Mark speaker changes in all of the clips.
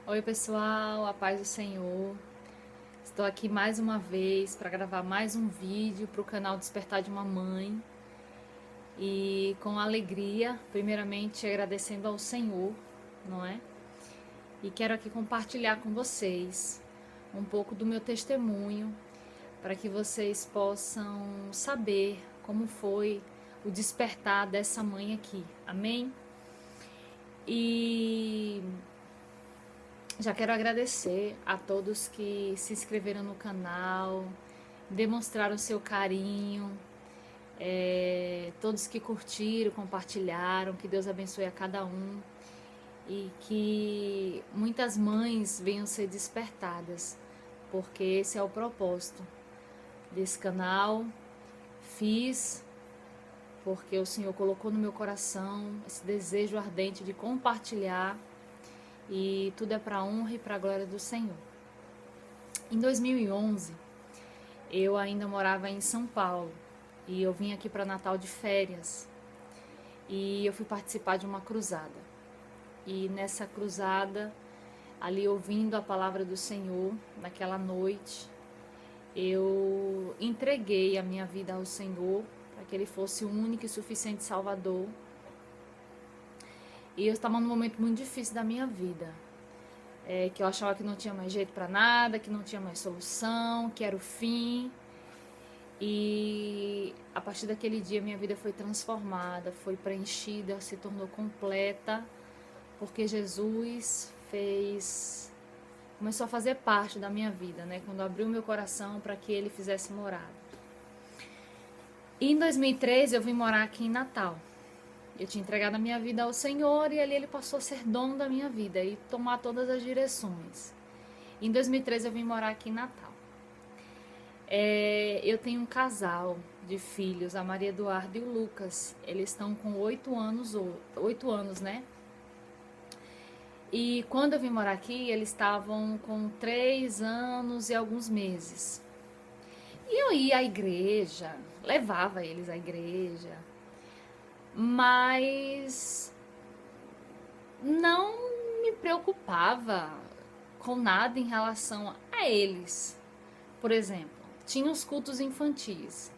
Speaker 1: Oi pessoal, a paz do Senhor. Estou aqui mais uma vez para gravar mais um vídeo para o canal Despertar de uma Mãe. E com alegria, primeiramente agradecendo ao Senhor, não é? E quero aqui compartilhar com vocês um pouco do meu testemunho para que vocês possam saber como foi o despertar dessa mãe aqui. Amém? E já quero agradecer a todos que se inscreveram no canal, demonstraram seu carinho, todos que curtiram, compartilharam, que Deus abençoe a cada um e que muitas mães venham ser despertadas, porque esse é o propósito desse canal. Fiz porque o Senhor colocou no meu coração esse desejo ardente de compartilhar, e tudo é para a honra e para a glória do Senhor. Em 2011, eu ainda morava em São Paulo e eu vim aqui para Natal de férias e eu fui participar de uma cruzada. E nessa cruzada, ali ouvindo a palavra do Senhor, naquela noite, eu entreguei a minha vida ao Senhor para que Ele fosse o único e suficiente Salvador. E eu estava num momento muito difícil da minha vida, que eu achava que não tinha mais jeito para nada, que não tinha mais solução, que era o fim. E a partir daquele dia minha vida foi transformada, foi preenchida, se tornou completa, porque Jesus começou a fazer parte da minha vida, né? Quando abriu meu coração para que Ele fizesse morada. E em 2013 eu vim morar aqui em Natal. Eu tinha entregado a minha vida ao Senhor e ali Ele passou a ser dono da minha vida e tomar todas as direções. Em 2013 eu vim morar aqui em Natal. Eu tenho um casal de filhos, a Maria Eduardo e o Lucas. Eles estão com 8 anos, né? E quando eu vim morar aqui, eles estavam com 3 anos e alguns meses. E eu ia à igreja, levava eles à igreja, mas não me preocupava com nada em relação a eles. Por exemplo, tinha os cultos infantis.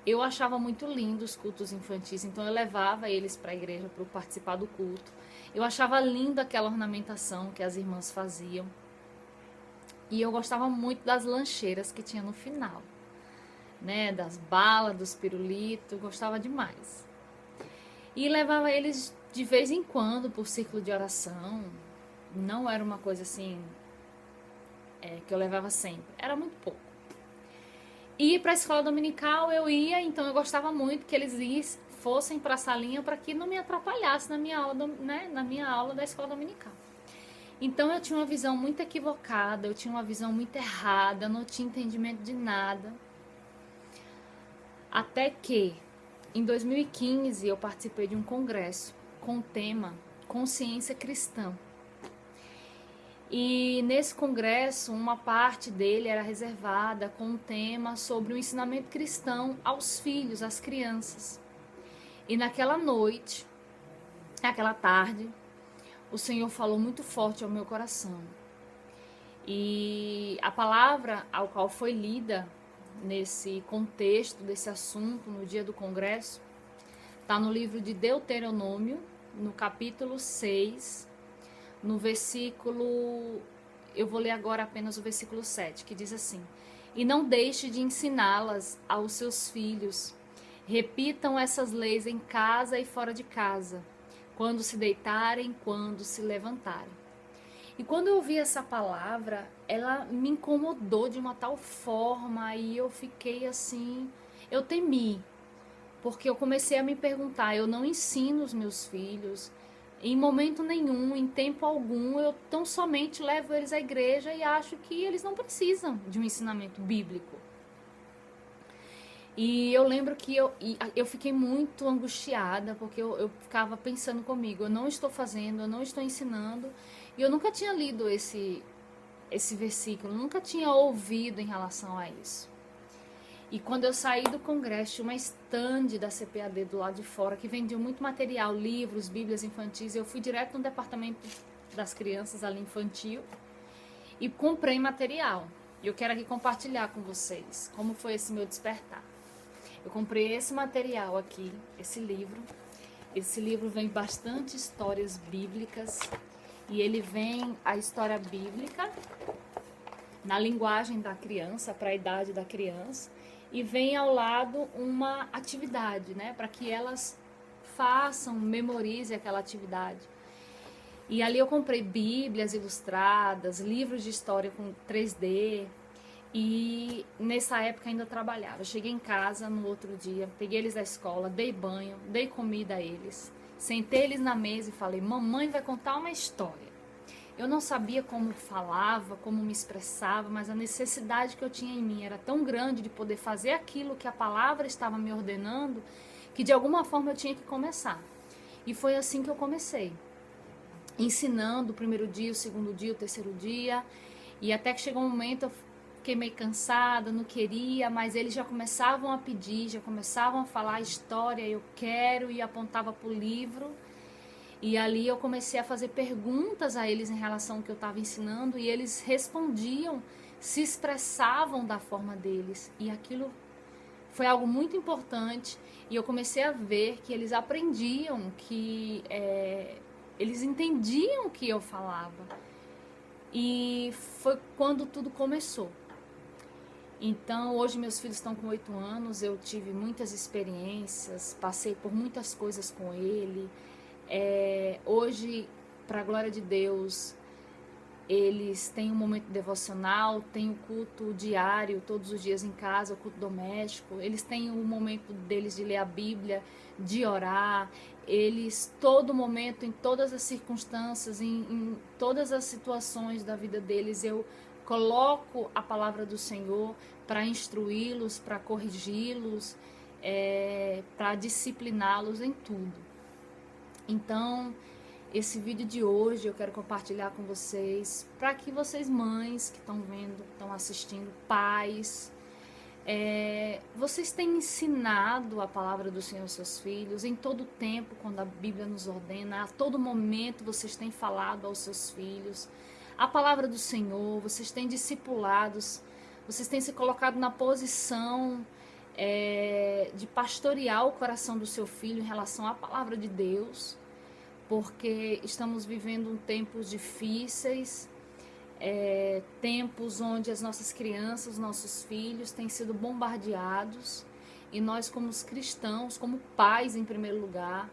Speaker 1: Eu achava muito lindo os cultos infantis, então eu levava eles para a igreja para participar do culto. Eu achava linda aquela ornamentação que as irmãs faziam. E eu gostava muito das lancheiras que tinha no final, né? Das balas, dos pirulitos, gostava demais. E levava eles de vez em quando por círculo de oração. Não era uma coisa assim que eu levava sempre. Era muito pouco. E para a escola dominical eu ia, então eu gostava muito que eles fossem para a salinha para que não me atrapalhasse na minha aula, né, na minha aula da escola dominical. Então eu tinha uma visão muito equivocada, eu tinha uma visão muito errada, eu não tinha entendimento de nada. Até que em 2015 eu participei de um congresso com o tema Consciência Cristã. E nesse congresso, uma parte dele era reservada com um tema sobre o ensinamento cristão aos filhos, às crianças. E naquela noite, naquela tarde, o Senhor falou muito forte ao meu coração. E a palavra ao qual foi lida nesse contexto, desse assunto, no dia do congresso, está no livro de Deuteronômio, no capítulo 6, no versículo, eu vou ler agora apenas o versículo 7, que diz assim: E não deixe de ensiná-las aos seus filhos, repitam essas leis em casa e fora de casa, quando se deitarem, quando se levantarem. E quando eu ouvi essa palavra, ela me incomodou de uma tal forma, e eu fiquei assim, eu temi, porque eu comecei a me perguntar, eu não ensino os meus filhos, em momento nenhum, em tempo algum, eu tão somente levo eles à igreja e acho que eles não precisam de um ensinamento bíblico. E eu lembro que eu fiquei muito angustiada, porque eu ficava pensando comigo, eu não estou fazendo, eu não estou ensinando, e eu nunca tinha lido esse versículo, nunca tinha ouvido em relação a isso. E quando eu saí do congresso, tinha uma estande da CPAD do lado de fora, que vendia muito material, livros, bíblias infantis. Eu fui direto no departamento das crianças ali infantil e comprei material. E eu quero aqui compartilhar com vocês como foi esse meu despertar. Eu comprei esse material aqui, esse livro. Esse livro vem bastante histórias bíblicas e ele vem a história bíblica na linguagem da criança, para a idade da criança, e vem ao lado uma atividade, né, para que elas façam, memorizem aquela atividade. E ali eu comprei bíblias ilustradas, livros de história com 3D, e nessa época ainda trabalhava. Eu cheguei em casa no outro dia, peguei eles da escola, dei banho, dei comida a eles, sentei eles na mesa e falei: mamãe vai contar uma história. Eu não sabia como falava, como me expressava, mas a necessidade que eu tinha em mim era tão grande de poder fazer aquilo que a palavra estava me ordenando, que de alguma forma eu tinha que começar. E foi assim que eu comecei, ensinando o primeiro dia, o segundo dia, o terceiro dia, e até que chegou um momento eu fiquei meio cansada, não queria, mas eles já começavam a pedir, já começavam a falar a história, eu quero, e apontava para o livro. E ali eu comecei a fazer perguntas a eles em relação ao que eu estava ensinando, e eles respondiam, se expressavam da forma deles. E aquilo foi algo muito importante, e eu comecei a ver que eles aprendiam, que eles entendiam o que eu falava. E foi quando tudo começou. Então, hoje meus filhos estão com 8 anos, eu tive muitas experiências, passei por muitas coisas com ele. Hoje, para a glória de Deus, eles têm um momento devocional, têm o culto diário, todos os dias em casa, o culto doméstico. Eles têm o momento deles de ler a Bíblia, de orar. Eles, todo momento, em todas as circunstâncias, em todas as situações da vida deles, eu coloco a palavra do Senhor para instruí-los, para corrigi-los, para discipliná-los em tudo. Então, esse vídeo de hoje eu quero compartilhar com vocês, para que vocês mães que estão vendo, estão assistindo, pais, vocês têm ensinado a palavra do Senhor aos seus filhos em todo tempo, quando a Bíblia nos ordena, a todo momento vocês têm falado aos seus filhos a palavra do Senhor, vocês têm discipulados, vocês têm se colocado na posição de pastorear o coração do seu filho em relação à palavra de Deus, porque estamos vivendo tempos difíceis, tempos onde as nossas crianças, os nossos filhos têm sido bombardeados, e nós como cristãos, como pais em primeiro lugar,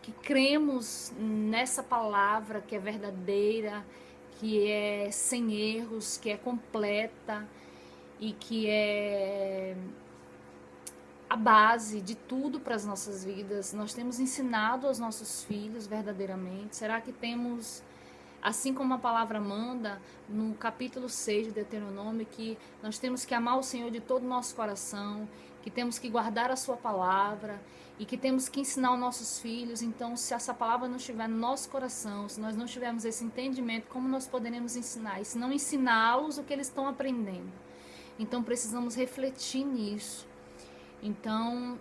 Speaker 1: que cremos nessa palavra que é verdadeira, que é sem erros, que é completa e que é a base de tudo para as nossas vidas. Nós temos ensinado aos nossos filhos verdadeiramente? Será que temos, assim como a palavra manda, no capítulo 6 de Deuteronômio, que nós temos que amar o Senhor de todo o nosso coração, que temos que guardar a sua palavra e que temos que ensinar aos nossos filhos? Então, se essa palavra não estiver no nosso coração, se nós não tivermos esse entendimento, como nós poderemos ensinar? E se não ensiná-los o que eles estão aprendendo? Então, precisamos refletir nisso. Então,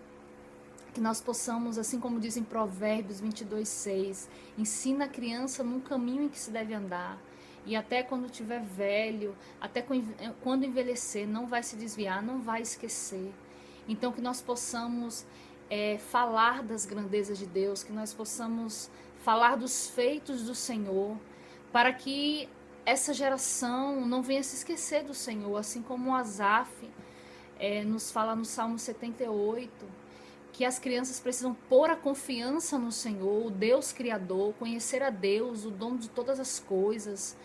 Speaker 1: que nós possamos, assim como diz em Provérbios 22:6, ensina a criança no caminho em que se deve andar, e até quando estiver velho, até quando envelhecer, não vai se desviar, não vai esquecer. Então, que nós possamos falar das grandezas de Deus, que nós possamos falar dos feitos do Senhor, para que essa geração não venha se esquecer do Senhor, assim como Asaf nos fala no Salmo 78, que as crianças precisam pôr a confiança no Senhor, o Deus Criador, conhecer a Deus, o dono de todas as coisas.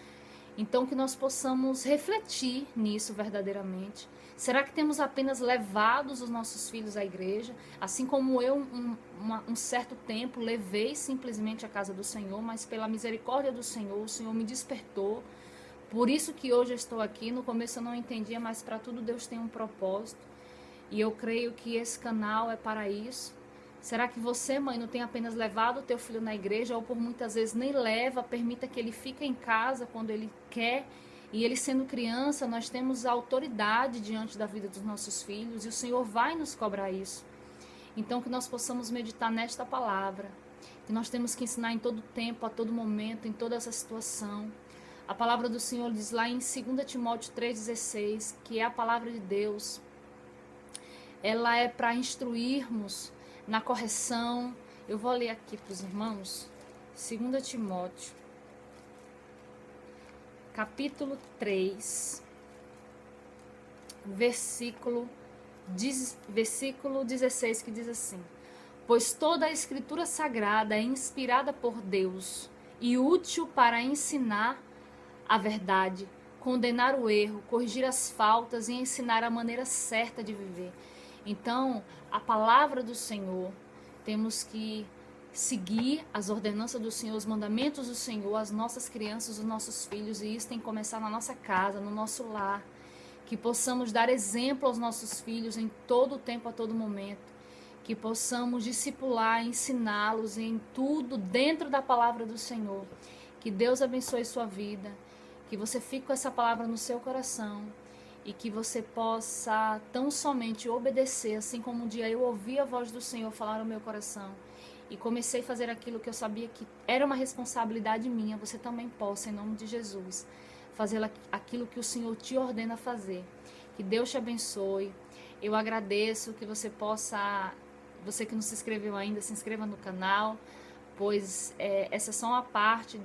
Speaker 1: Então, que nós possamos refletir nisso verdadeiramente. Será que temos apenas levado os nossos filhos à igreja? Assim como eu, um certo tempo, levei simplesmente à casa do Senhor, mas pela misericórdia do Senhor, o Senhor me despertou. Por isso que hoje eu estou aqui. No começo eu não entendia, mas para tudo Deus tem um propósito. E eu creio que esse canal é para isso. Será que você, mãe, não tem apenas levado o teu filho na igreja, ou por muitas vezes nem leva, permita que ele fique em casa quando ele quer? E ele sendo criança, nós temos autoridade diante da vida dos nossos filhos, e o Senhor vai nos cobrar isso. Então, que nós possamos meditar nesta palavra, que nós temos que ensinar em todo tempo, a todo momento, em toda essa situação. A palavra do Senhor diz lá em 2 Timóteo 3,16, que é a palavra de Deus. Ela é para instruirmos na correção. Eu vou ler aqui para os irmãos. 2 Timóteo, capítulo 3, versículo 16, que diz assim: pois toda a escritura sagrada é inspirada por Deus e útil para ensinar a verdade, condenar o erro, corrigir as faltas e ensinar a maneira certa de viver. Então, a palavra do Senhor, temos que seguir as ordenanças do Senhor, os mandamentos do Senhor, as nossas crianças, os nossos filhos, e isso tem que começar na nossa casa, no nosso lar, que possamos dar exemplo aos nossos filhos em todo o tempo, a todo momento, que possamos discipular, ensiná-los em tudo dentro da palavra do Senhor. Que Deus abençoe sua vida, que você fique com essa palavra no seu coração e que você possa tão somente obedecer, assim como um dia eu ouvi a voz do Senhor falar no meu coração e comecei a fazer aquilo que eu sabia que era uma responsabilidade minha. Você também possa, em nome de Jesus, fazer aquilo que o Senhor te ordena fazer. Que Deus te abençoe. Eu agradeço que você possa, você que não se inscreveu ainda, se inscreva no canal, pois essa é só uma parte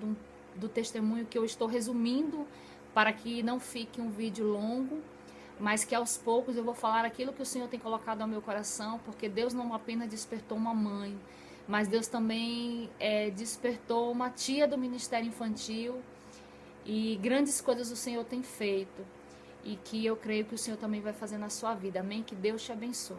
Speaker 1: do testemunho que eu estou resumindo para que não fique um vídeo longo, mas que aos poucos eu vou falar aquilo que o Senhor tem colocado ao meu coração, porque Deus não apenas despertou uma mãe, mas Deus também despertou uma tia do ministério infantil, e grandes coisas o Senhor tem feito, e que eu creio que o Senhor também vai fazer na sua vida. Amém? Que Deus te abençoe.